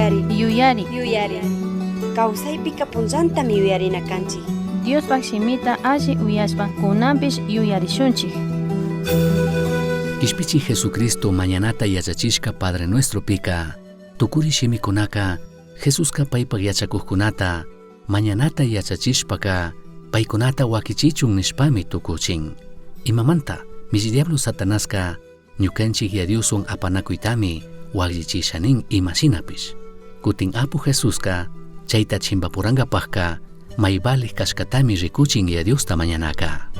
Yuyari. Kawsaypika punllantami yuyarinakanchik. Diospak simita alli uyashpa kunanpish yuyarishunchik. Kishpichi Jesucristo mañanata yachachishka Padre Nuestro pika tukuri shimikunaka Jesuska paypak yachakuqkunata mañanata yachachishpaka paykunata wakichichun nishpami tukuchin. Imamanta mishi diablo Satanaska ñukanchik yadiusun apanakuytami wakllichishanin imashinapish. Kutin apu Jesuska chayta chimpapurankapakka maybalik kashkatami rikuchin yadiusta mañanaka.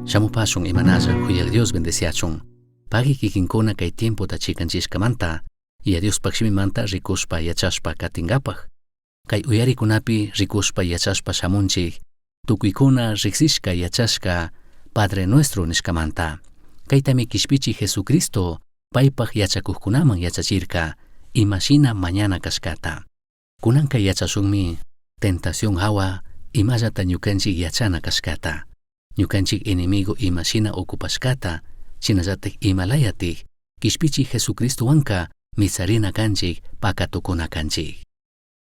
Shamupasun imanalla kuyal Dios bendeciachun. Pagi kikinkuna kay tiempo ta chikanchishkamanta y a Dios pakshimimanta rikushpa yachashpa katingapaj. Kay uyarikunapi rikushpa yachashpa shamunchik. Tukuykuna riksishka yachashka Padre Nuestro nishkamanta. Kaytami kishpichi Jesucristo paypaj yachakuqkunaman yachachirka imashina mañana kashkata. Kunanka yachashunmi tentación hawa imallata ñukanchik yachana kashkata. Ñukanchik enemigo imashina okupashkata shinallatik imalayatik kishpichi Jesucristo wanka misarina kanchik pakatukuna kanchik.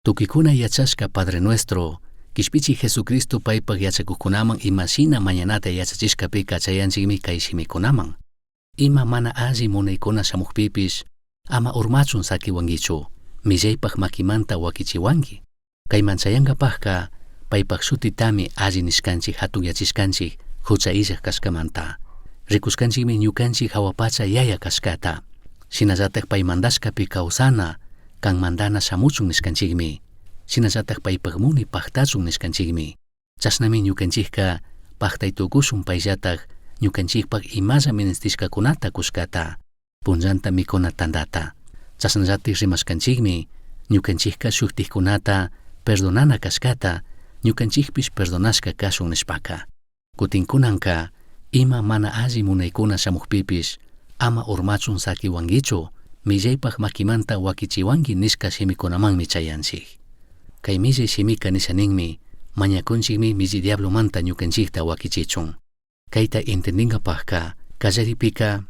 Tukikuna yachashka Padre Nuestro kishpichi Jesucristo paypaj yachakuqkunaman imashina mañanata yachachishkapika chayanchikmi kay shimikunaman. Ima mana alli munaykuna shamuqpipish ama urmachun sakiwankichu, millaypaq makimanta wakichiwanki. Kay manchayankapaqqa paypaq shutitami alli nishkanchik hatunyachishkanchik hucha illaq kashkamanta. Rikuskanchikmi ñukanchik hawapacha yaya kashkata. Shinallatak pay mandashkapi kawsana kan mandana shamuchun nishkanchikmi. Shinallatak paypaq muni paqtachun nishkanchikmi. Chasnami ñukanchikka paqtay tukushun payllatak ñukanchikpaq imalla ministishkakunata kushkata, punllanta mikuna tandata. Chasnallatik rimashkanchikmi ñukanchikka shuktikkunata perdonana kashkata ñukanchikpish perdonashka kashun nishpaka. Kutinkunanka ima mana alli munaykuna shamukpipish ama urmachun sakiwankichu, millaypaq makimanta wakichiwanki nishka shimikunamanmi chayanchik. Kay millay shimika nishaninmi mañakunchikmi milli diablomanta ñukanchikta wakichichun. Kayta entendingapaqqa kallaripika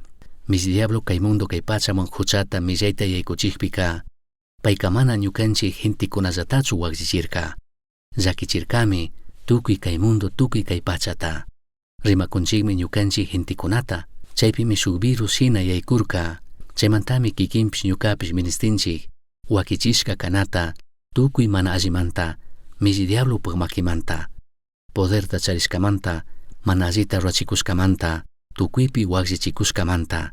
milli diablo kay mundo kay pachaman huchata millayta yaykuchikpika payka mana ñukanchik gentikunallatatsu wakchichirka. Llakichirkami tukuy kay mundo tukuy kay pachata. Rimakunchikmi ñukanchik gentikunata, chaypimi shuk virus shina yaykurka, chaymantami kikinpish ñukapish ministinchik wakichishka kanata tukuy mana allimanta milli diablopaq makimanta, poderta charishkamanta, mana allita ruachikushkamanta, tukuypi wakchichikushkamanta.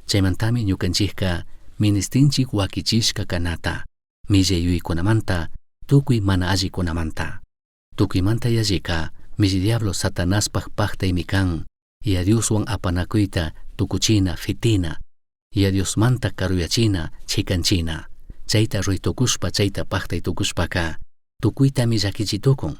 Chaymantami ñukanchikka ministinchik wakichishka kanata millay yuykunamanta tukuy mana allikunamanta. Tukuymanta yallika milli diablo Satanaspaq paqtaymi kan, y a Dioswan apanakuyta tukuchina fitina, y a Diosmanta karuyachina chikanchina. Chayta ruytukushpa chayta paqtay tukushpaka tukuytami llakichitukun.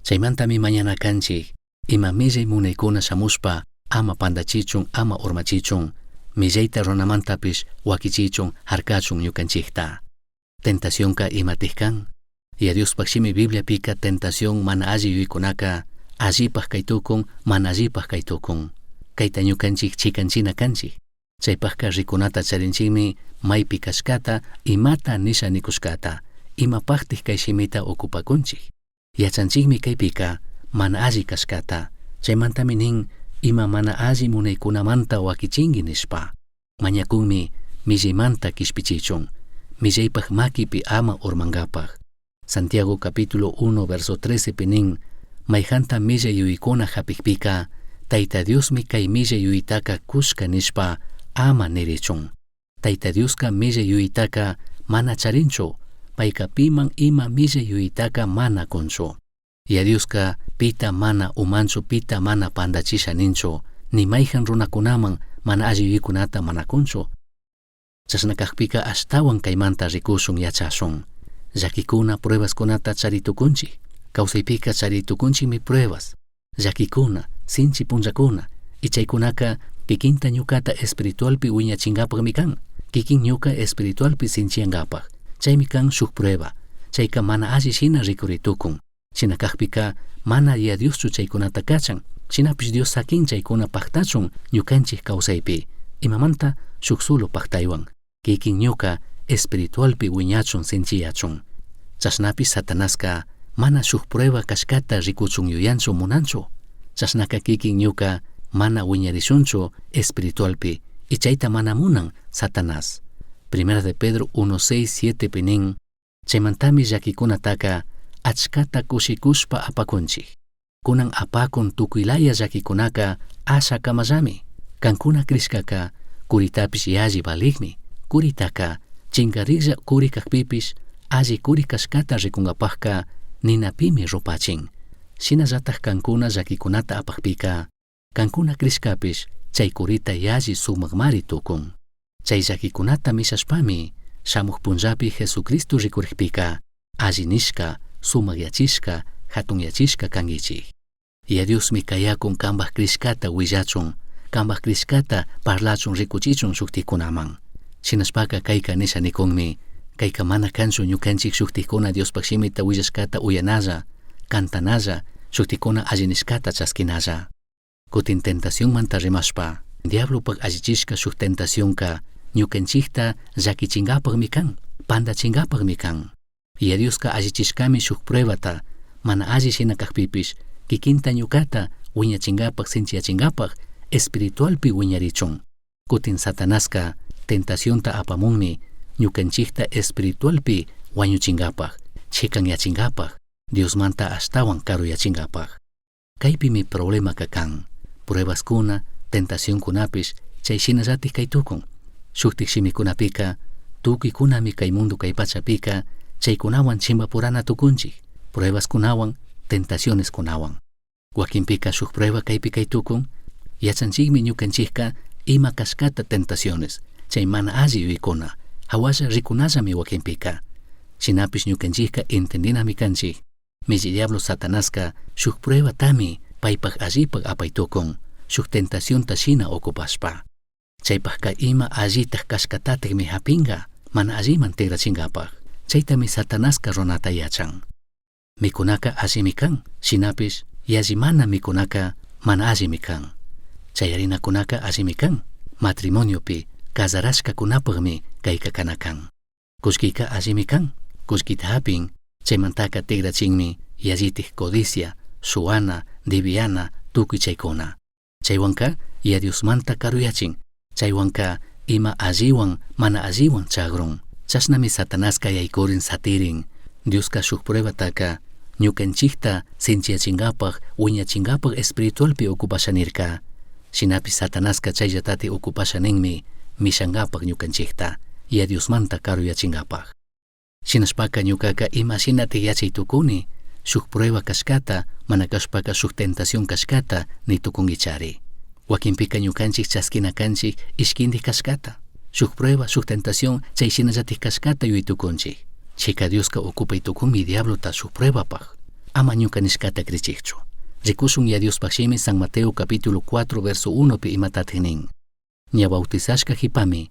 Chaymantami mañana kanchik ima millay munaykuna shamushpa ama pandachichun ama urmachichun, millayta runamantapish wakichichun harkachun ñukanchikta. Tentacionka imatij kan, y a Diospaq shimi Bibliapika tentación mana alli yuykunaka allipaq kaytukun mana allipaq kaytukun. Kayta ñukanchik chikanchina kanchik. Chaypaqqa rikunata charinchikmi maypi kashkata imata nisha nikushkata, imapaqtij kay shimita okupakunchik. Yachanchikmi kaypika mana alli kashkata, chaymantami nin ima mana alli munaykunamanta wakichinki nishpa. Mañakunmi millaymanta kishpichichun, millaypaq makipi ama urmankapaq. Santiago capítulo 1 verso 13 nin mayjanta millay yuykuna hapikpika Tayta Diosmi kay millay yuytaka kushka nishpa ama nirichun. Tayta Dioska millay yuytaka mana charinchu, payka piman ima millay yuytaka mana kunchu. Y a Dioska pita mana umanchu pita mana pandachisha ninchu, ni mayjan runakunaman mana alli yuykunata mana kunchu. Chasnakaqpika ashtawan kaymanta rikushun yachashun. Llakikuna pruebaskunata charitukunchik, kawsaypika charitukunchikmi pruebas, llakikuna, sinchi punllakuna, y chaykunaka kikinta ñukata espiritualpi wiñachinkapaqmi kan, kikin ñuka espiritualpi sinchiyankapaq. Chaymi kan shuk prueba, chayka mana alli shina rikuritukun. Shinakaqpika mana ya Dioschu chaykunata kachan, shinapish Dios sakin chaykuna paqtachun ñukanchik kawsaypi, imamanta shuk solo paqtaywan, kikin ñuka espiritualpi wiñachun sinchiyachun. Chasnapi Satanaska mana shuk prueba kashkata rikuchun yuyanchu munanchu. Chasnaka kikin ñuka mana wiñarishunchu espiritualpi, y chayta mana munan Satanás. Primera de Pedro 1:6-7 pinin, chaymantami llakikunataka achkata kushikushpa apakunchik. Kunan apakun tukuylaya llakikunaka asha kamallami. Kankuna krishkaka kuritapish yalli baligmi. Kuritaka chinkariklla kurikakpipish alli kurikashkata rikunkapaqka ninapimi rupachin. Shinallatak kankuna llakikunata apaqpika kankuna krishkapish chay kurita yalli sumaqmari tukun. Chay llakikunata mishashpami shamuq punllapi Jesucristo rikurikpika alli nishka sumaq hatunyachishka kankichik. Y a Diosmi kayakun kambaq krishkata willachun, kambaq krishkata parlachun rikuchichun shuktikkunaman. Shinashpaka kayka nisha nikunmi, kayka mana kanchu ñukanchik shuktikkuna Diospaq shimita willashkata uyanalla, kantanalla, shuktikkuna alli nishkata chaskinalla. Kutin tentacionmanta rimashpa, diablopaq allichishka shuk tentacionka ñukanchikta llakichinkapaqmi kan, pandachinkapaqmi kan. Y a Dioska allichishkami shuk pruebata mana alli shinakaqpipish kikinta ñukata wiñachinkapaq sinchiyachinkapaq espiritualpi wiñarichun. Kutin Satanaska tentacionta apamunmi ñukanchikta espiritualpi wañuchingapaj, chikanyachingapaj, Diosmanta ashtawan karuyachingapaj. Kaypimi problema kakan. Pruebaskuna, tentacionkunapish chayshinallatiq kay tukun. Shuktik shimikunapika, tukuykunami kay mundo kay pachapika chaykunawan chimbapurana tukunchik. Pruebaskunawan, tentacioneskunawan. Wakinpika shuk prueba kaypi kay tukun, yachanchikmi ñukanchikka ima kashkata tentaciones, chay mana alli yuykuna, hawasha rikunallami wakinpika. Shinapish ñukanchikka entendinami kanchik, milli diablo Satanaska shuk prueba tami paypaj allipaj apaytukun, shuk tentacionta shina okupashpa. Chaypajka ima allitaj kashkatatik mi hapinga, mana alliman tigrachingapaj. Chaytami Satanaska runata yachan. Mikunaka allimi kan, shinapish yallimana mikunaka mana allimi kan. Chayarinakunaka allimi kan, matrimoniopi casarashkakunapagmi kayka kanakan. Kushkika allimi kan, kushkita hapin, chaymantaka tigrachinmi yallitik codicia, suana, diviana, tukuy chaykuna. Chaywanka Diosmanta karuyachin, chaywanka ima alliwan mana alliwan chagrun. Chasnami Satanaska yaykurin satirin, Dioska shuk pruebataka ñukanchikta sinchiachingapaj, wiñachingapaj espiritualpi okupashanirka. Shinapi Satanaska chayllatati okupashaninmi mishangapaj ñukanchikta, Diosmanta karuyachingapaj. Shinashpaka ñukaka ima shinatik yachaytukuni, shuk prueba kashkata, mana kashpaka shuk tentación kashkata ni tukungichari. Wakinpika ñukanchik chaskina kanchik ishkindik kashkata. Shuk prueba, shuk tentación, chay shinallatik kashkata yuytukunchik. Chika Dioska okupaytukunmi diablota shuk pruebapaj. Ama ñuka nishkata krichikchu. Rikushun Diospajshimi San Mateo capítulo 4 verso 1 pi imatatinin. Ña bautizashka hipami,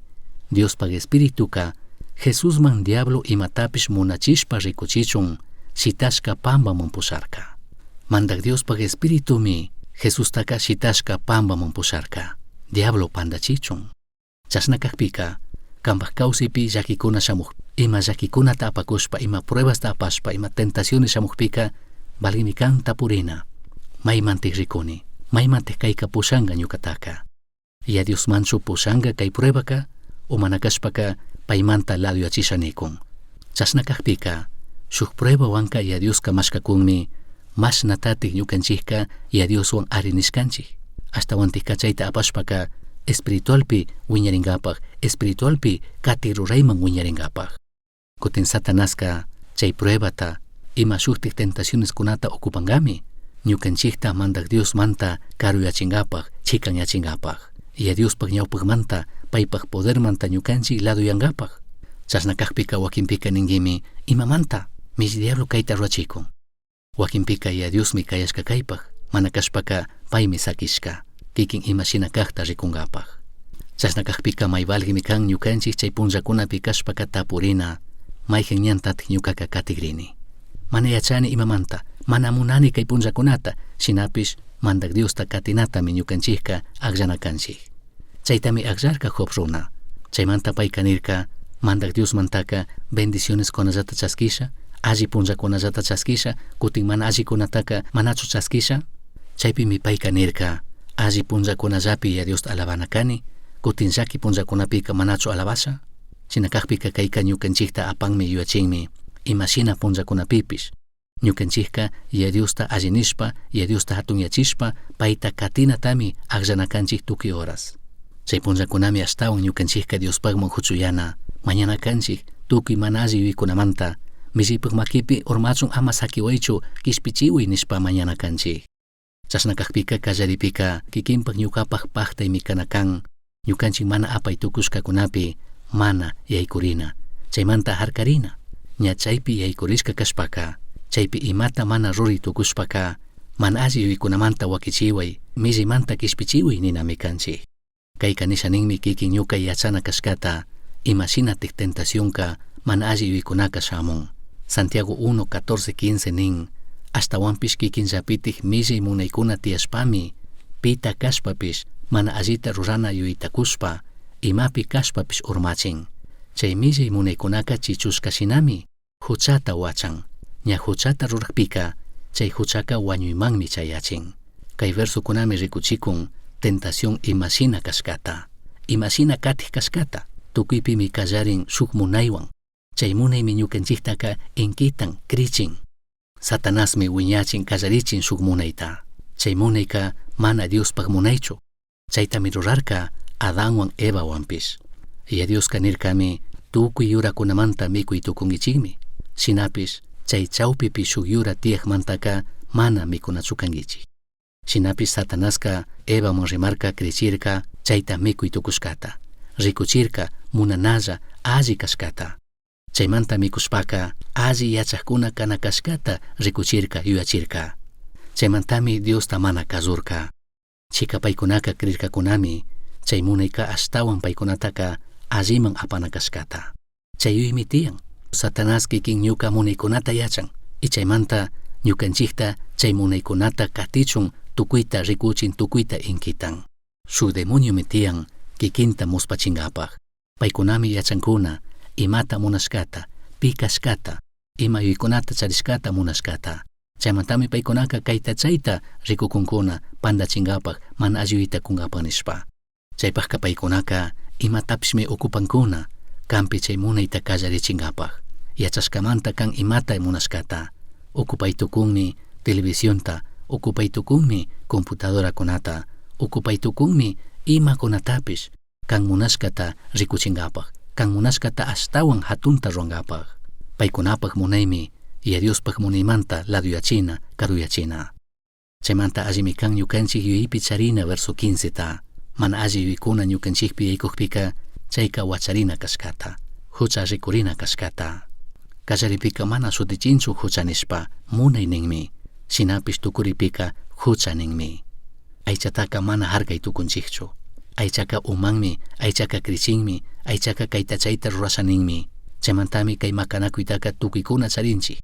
Diospaj espirituka, Jesusman diablo imatapish munachishpa rikuchichun, shitashka pambaman pusharka. Mandak Diospaj espiritumi, Jesustaka shitashka pambaman pusharka. Diablo pandachichun. Chasnakakpika, kambaj kawsipi llakikuna shamuj, ima llakikunata apakushpa, ima pruebasta apashpa, ima tentaciones shamujpika, valimi kan tapurina. Maymantik rikuni, maymantik kayka pushanga ñukataka. Diosmanchu pushanga kay pruebaka, o manakashpaka paymanta laduyachishanikun. Chasnakakpika, shuk prueba wanka Dioska mashkakunmi, mashnatatik ñukanchikka Dioswan arinishkanchik. Hasta wantika chayta apashpaka, espiritualpi wiñaringapaj, espiritualpi katirurayman wiñaringapaj. Kutin Satanaska chay pruebata, ima shuktik tentaciones kunata okupangami, ñukanchikta mandak Diosmanta karuyachingapaj, chikanyachingapaj. Diospaj ñawpajmanta, paypaj podermanta ñukanchik laduyangapaj. Chasnakakpika wakinpika ningimi, imamanta, milli diablo kayta ruachikun. Wakinpika Diosmi kayashka kaypaj, mana kashpaka paymi sakishka. Kikin ima shinakakta rikungapaj. Chasnakakpika mayvalgimi kan ñukanchik chay punllakunapi kashpaka tapurina, mayjen ñantatik ñukaka katigrini. Mana yachani imamanta, mana munani kay punllakunata, shinapish mandak Diosta katinatami ñukanchikka agllanakanchik. Chaytami agllarka Job runa. Chaymanta payka nirka, mandak Diosmantaka bendiciones kunallata chaskisha, alli punllakunallata chaskisha, kutin mana allikunataka manachu chaskisha. Chaypimi payka nirka, alli punllakunallapi Diosta alabanakani, kutin llaki punllakunapika manachu alabasha. Shinakakpika kayka ñukanchikta apanmi yuyachinmi, ima shina punllakunapipish. Ñukanchikka Diosta allinishpa, Diosta hatunyachishpa, payta katinatami agllanakanchik tukuy horas. Chay punllakunami ashtawan ñukanchikka Diospagman huchuyana, mañana kanchik tukuy mana alli yuykunamanta, millipaj makipi urmachun ama sakiwaychu kishpichiwi nishpa mañana kanchik. Chasnakakpika kallaripika kikinpaj ñukapaj paktaymi kanakan, ñukanchik mana apay tukushkakunapi mana yaykurina, chaymanta harkarina. Ña chaypi yaykurishka kashpaka, chaypi imata mana ruri tukushpaka, mana alli yuykunamanta wakichiway, millimanta kishpichiway ninami kanchik. Kayka nishaninmi kikin ñuka yachana kashkata, ima shinatik tentacionka mana alli yuykunaka shamun. Santiago 1:14-15 nin, hasta wanpish kikin llapitik milli munaykuna tiyashpami, pita kashpapish mana allita rurana yuytakushpa, imapi kashpapish urmachin. Chay milli munaykunaka chichushka shinami, huchata wachan. Ña huchata rurakpika, chay huchaka wañuymanmi chayachin. Kay versukunami rikuchikun, tentación imashina kashkata, imashina katik kashkata. tukuypimi kallarin shuk munaywan. Chay munaymi ñukanchiktaka inkitan krichin. Satanasmi wiñachin kallarichin shuk munayta. Chay munayka mana Diospaq munaychu. Chaytami rurarka Adanwan Evawanpish. Dioska nirkami tukuy yurakunamanta mikuy tukungichikmi. Shinapish chay chawpipi shuk yura tiyaqmantaka mana mikunachu kankichik. Shinapish Satanaska Evaman rimarka krichirka chayta mikuy tukushkata. Rikuchirka munanalla alli kashkata. Chaymanta mikushpaka alli yachaqkuna kana kashkata rikuchirka yuyachirka. Chaymantami Diosta mana kazurka. Chika paykunaka krirkakunami chay munayka ashtawan paykunataka alliman apana kashkata. Chayuymi tiyan Satanás kikin ñuka munaykunata yachan y chaymanta ñukanchikta chay munaykunata katichun tukuyta rikuchin tukuyta inkitan. Shuk demoniumi tiyan kikinta muspachingapaq. Paykunami yachankuna imata munashkata, pikashkata, ima yuykunata charishkata munashkata. Chaymantami paykunaka kayta chayta rikukunkuna pandachingapaq mana alliyuita kunkapaq nishpa. Chaypaqka paykunaka imatapishmi okupankuna kampi chay munayta kallarichingapaq. Yachashkamanta kan imata munashkata. Okupaytukunmi televisiónta, okupaytukunmi computadorakunata, okupaytukunmi imakunatapish kan munashkata rikuchingapaq, kan munashkata ashtawan hatunta ruangapaq. Paykunapaq munaymi Diospaq munaymanta laduyachina, karuyachina. Chaymanta allimi kan ñukanchik yuyaypi charina verso 15 ta. Mana alli yuykuna ñukanchikpi yaykukpika chayka wacharina kashkata, hucha rikurina kashkata. Kallaripika mana sutichinchu hucha nishpa munay ninmi, shinapish tukuripika hucha ninmi. Aychataka mana harkay tukunchikchu. Aychaka umanmi, aychaka krichinmi, aychaka kayta chayta rurashaninmi. Chaymantami kay makanakuytaka tukuykuna charinchik.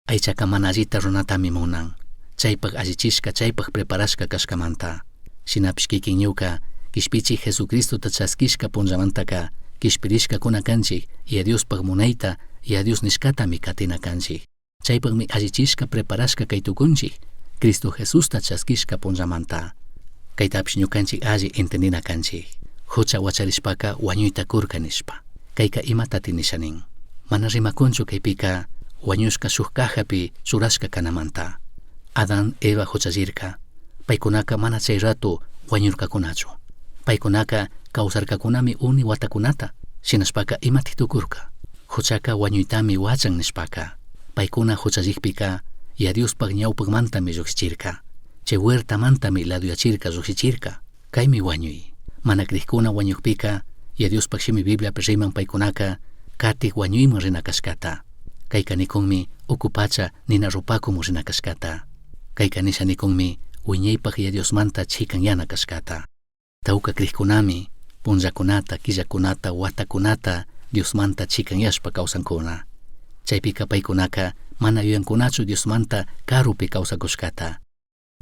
Aychaka mana allita runatami munan. Chaypaq allichishka, chaypaq preparashka kashkamanta. Shinapish kikin ñuka kishpichik Jesucristota chaskishka punllamantaka kishpirishka kuna kanchik y Diospaq munayta y Dios nishkatami katina kanchik. Chaypaqmi allichishka preparashka kay tukunchik Cristo Jesusta chaskishka punllamanta. Kaytapish ñukanchik alli entendina kanchik. Hucha wacharishpaka wañuyta kurka nishpa. Kayka imatati nishanin. Mana rimakunchu kaypika wañushka shuk cajapi churashka kanamanta. Adán Eva huchallirka. Paykunaka mana chay rato wañurkakunachu. Paykunaka kawsarkakunami uni watakunata. Shinashpaka imatik tukurka. Huchaka wañuytami wachan nishpaka. Paykuna huchallirpika Diospaq ñawpaqmantami lluqsichirka. Chay huertamantami laduyachirka lluqsichirka. Kaymi wañuy. Mana krikuna wañukpika Diospaq shimi Bibliapi riman paykunaka katik wañuyman rina kashkata. Kayka nikunmi ukupacha nina rupakumun rina kashkata. Kayka nisha nikunmi wiñaypaq Diosmanta chikan yana kashkata. Tawka krikkunami punllakunata, killakunata, watakunata Diosmanta chikan yashpa kawsankuna. Chaypika paykunaka mana yuyankunachu Diosmanta karupi kawsakushkata.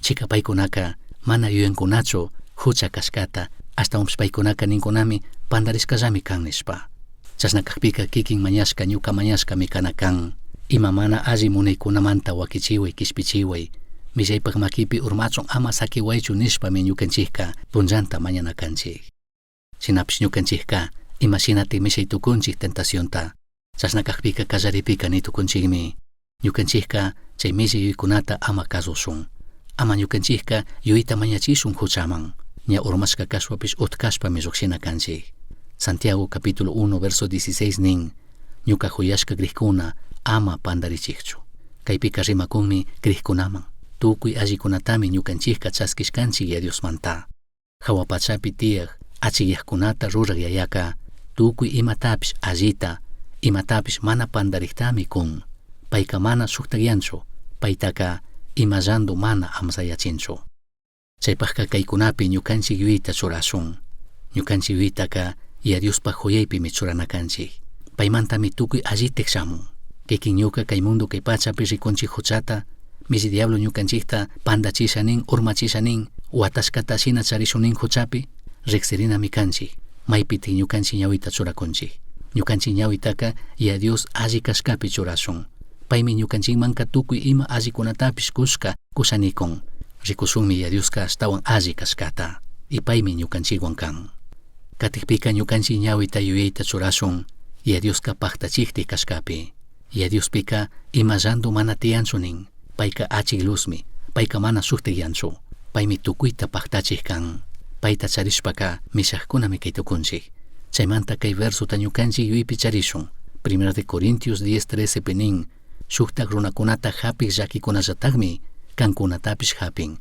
Chika paykunaka mana yuyankunachu hucha kashkata hasta paykunaka ninkunami pandarishkallami kan nishpa. Chasnakaqpika kikin mañashka ñuka mañashkami kana kan. Ima mana alli munaykunamanta wakichiway kishpichiway. Millaypaq makipi urmachun ama sakiwaychu nishpami ñukanchikka punllanta mañana kanchik. Shinapish ñukanchikka imashinati mishay tukunchik tentacionta. Chasnakaqpika kallaripika ni tukunchikmi. Ñukanchikka chay millay yuykunata ama kazushun. Ama ñukanchikka yuyita mañachishun huchaman. Ña urmashka kashwapish utkashpami lluqsina kanchik. Santiago capítulo 1 verso 16 nin ñuka huyashka grihkuna ama pandarichikchu. Kaypika rimakunmi grihkunaman. Tukuy allikunatami ñukanchikka chaskishkanchik Diosmanta. Hawapachapi tiyaq achiyaqkunata ruraq yayaka tukuy imatapish allita, imatapish mana pandariktami kun. Payka mana suktayanchu, paytaka imallando mana amsayachinchu. Chaypaqka kaykunapi ñukanchik yuyita churashun. Ñukanchik yuyitaka Diospaq huyaypimi churanakanchik. Paymantami tukuy allitek shamun. Kikin ñuka kay mundo kay pachapi rikunchik huchata, misi diablo ñukanchikta pandachishanin, urmachishanin, watashkata shina charishunin huchapi, riqsirinami kanchik. Maypiti ñukanchik ñawita churakunchik. Ñukanchik ñawitaka Dios alli kashkapi churashun. Paymi ñukanchikmanka tukuy ima allikunatapish kushka kushanikun. Rikusunmi Dioska ashtawan alli kashkata. Y paymi ñukanchikwan kan. katikpika ñukanchik ñawita yuyayta churasun Yadiuska paktachikti kashkapi. Yadiuspika imallandu mana tiyanchu nin. Payka achik luzmi, payka mana suktiyanchu. Paymi tukuyta paktachik kan. Payta charishpaka mishakkunami kay tukunchik. Chaymanta kay versuta ñukanchik yuypi charishun. 1 de Corintios 10:13 pinin. Shuktak runakunata hapik llakikunallatagmi kankunatapish hapin.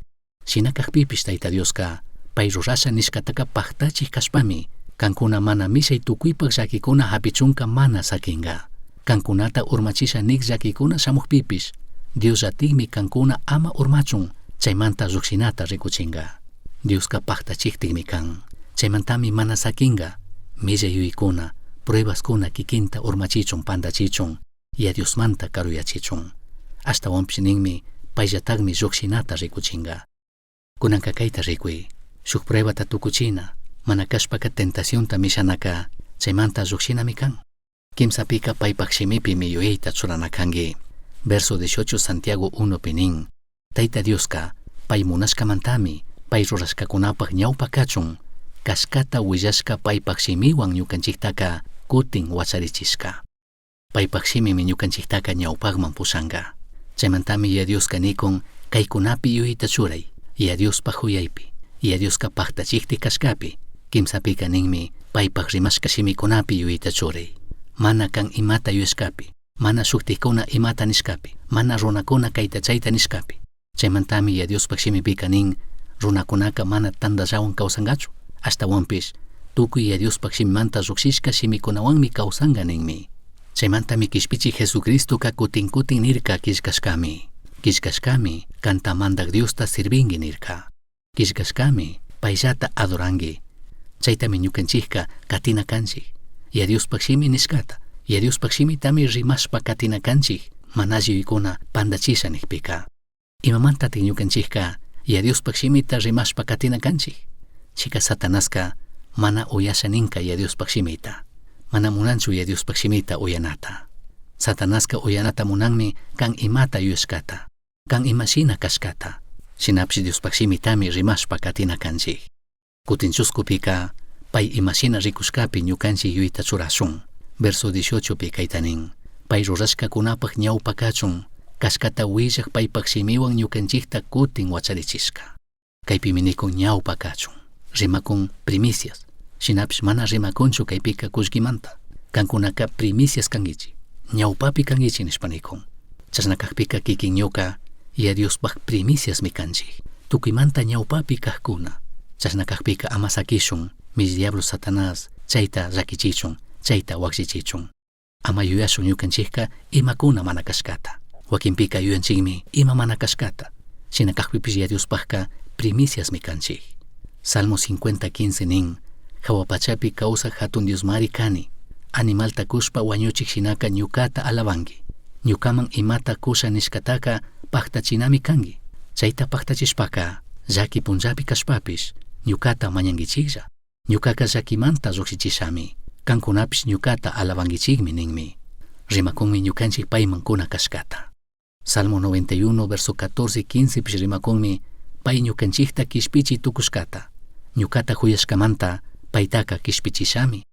Shinakakpipish Tayta Dioska pay rurasha nishkataka paktachik kashpami kankuna mana mishay tukuypak llakikuna hapichunka mana sakinga. Kankunata urmachisha nik llakikuna shamukpipish Dios llatikmi kankuna ama urmachun chaymanta llukshinata rikuchinga. Dioska paktachiktikmi kan. Chaymantami mana sakinga. Milla yuykuna, pruebaskuna kikinta urmachichun pandachichun y a Diosmanta karuyachichun. Hasta wampininmi payllatagmi llukshinata rikuchinga. Kunanka kayta rikuy. Shuk pruebata tukuchina. Mana kashpaka tentacionta mishanaka chaymanta llukshinami kan. Kimsapika paypak shimipi miyuyayta churanakangi. Verso 18 Santiago 1 pinin. Tayta Dioska pay munashkamantami pay rurashkakunapak ñawpa kachun. Kashkata willashka paypak shimiwan ñukanchiktaka kutin wacharichishka. Paypak shimimi ñukanchiktaka ñawpakman pusanga. Chaymantami ya Dioska nikun kaykunapi yuyayta churay. Ya Diospak huyaypi. Ya Dioska paktachikti kashkapi. Kimsapika ninmi paypak rimashka shimikunapi yuyayta churay. Mana kan imata yuyashkapi. Mana shuktikuna imata nishkapi. Mana runakuna kayta chayta nishkapi. Chaymantami ya Diospak shimipika nin runakunaka mana tandallawan kawsangachu. Hasta wampish tukuy ya Diospak shimimanta lluksishka shimikunawanmi kawsanga ninmi. Chaymantami kishpichik Jesucristoka kutin kutin nirka kishkashkami. Kishkashkami kantamandak Diosta sirvingi nirka. Kishkashkami payllata adorangi. Chaytami ñukanchikka katina kanchik. Ya Diospak shimi nishkata. Ya Diospak shimitami rimashpa katina kanchik. Manashi yuykuna pandachisha nikpika. Imamantatik ñukanchikka ya Diospak shimita rimashpa katina kanchik. Chika Satanaska mana uyasha ninka ya Diospak shimita. Mana munanchu ya Diospak shimita uyanata. Satanaska uyanata munanmi kan imata yuyashkata. Kan imashina kashkata. Shinapshi Diospak shimitami rimashpa katina kanchik. Kutinchuskupika pay imashina rikushkapi ñukanchik yuyta churasun. Verso 18 pi kaytanin. Pay rurashka kunapak ñawpa kachun. Kashkata willak paypak shimiwan ñukanchikta kutin wacharichishka. Kaypimi nikun ñawpa kachun. Rimakun primicias. Shinapsh mana rimakunchu kaypika kushkimanta. Kankunaka primicias kangichi. Ñawpapi kangichi nishpanikun. Chasnakakpika kikin ñuka ya Diospak primicias mi kanchik. Tukuymanta ñawpapi kahkuna. Chasnakakpika ama sakishun mis diablos Satanás chayta rakichichun, chayta waksichichun. Ama yuyashun ñukanchikka imakuna mana kashkata. Wakinpika yuyanchikmi ima mana kashkata. Shinakakpipish ya Diospakka primicias mi kanchik. Salmo 50:15 nin. Hawapachapi causa hatun Diosmari kani. Animalta kushpa wañuchik shinaka ñukata alabangi. Ñukaman imata kusha nishkataka paktachinami kangi. Chayta paktachishpaka llaki punllapi kashpapish ñukata mañangichiklla. Ñukaka llakimanta lluksichishami. Kankunapish ñukata alabangichikmi ninmi. Rimakunmi ñukanchik payman kuna kashkata. Salmo 91 verso 14-15 pish rimakunmi pay ñukanchikta kishpichi tukushkata. Ñukata huyashkamanta paytaka kishpichishami.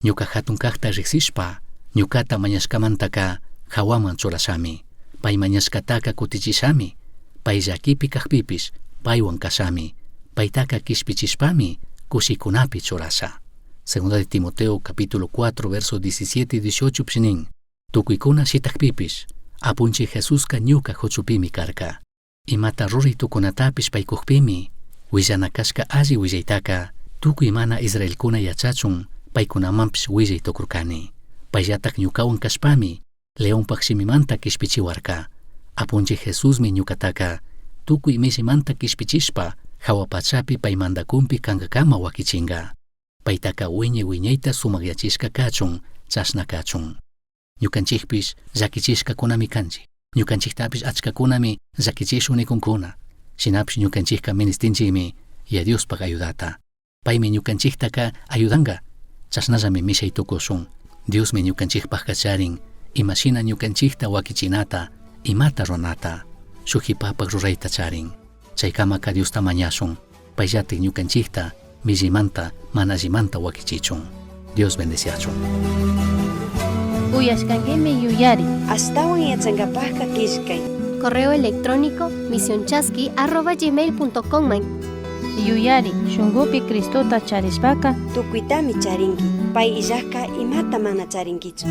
Ñuka hatun kakta riksishpa ñukata mañashkamantaka hawaman churashami. Pay mañashkataka kutichishami. Pay llakipi kakpipish paywan kashami. Paytaka kishpichishpami kushikunapi churasha. Segunda de Timoteo capítulo 4 verso 17-18 pshinin. Tukuykuna shitakpipish apunchi Jesuska ñuka huchupimi karka. Imata ruritukunatapish paykukpimi willanakashka alli willaytaka tukuy mana Israelkuna yachachun paykunamanpish willay tukurkani. Payllatak ñukawan kashpami leonpak shimimanta kishpichiwarka. Apunchi Jesusmi ñukataka tukuy mishimanta kishpichishpa hawapachapi paymandakumpi kankakama wakichinga. Paytaka wiñayta sumakyachishka kachun chashna kachun. Ñukanchikpish llakichishka kunami kanchik. Ñukanchiktapish achkakunami llakichishun nikunkuna. Shinapsh ñukanchikka ministinchikmi ya Diospak ayudata. Paymi ñukanchiktaka ayudanga. Chashnallami mishay tukushun. Diosmi ñukanchikpak kacharin imashina ñukanchikta wakichinata imata runata. Shukipapak rurayta charin. Chaykamaka Diosta mañashun. Payllatik ñukanchikta millimanta mana allimanta wakichichun. Dios bendeciachun. Uyashkankimi yuyari. Astawan yachankapaqa kishkay. Correo electrónico misionchasqui@gmail.com. Yuyari, shungupi Cristota charishpaka Tukuitami charinki. Pay illaqqa imata mana charinkichu.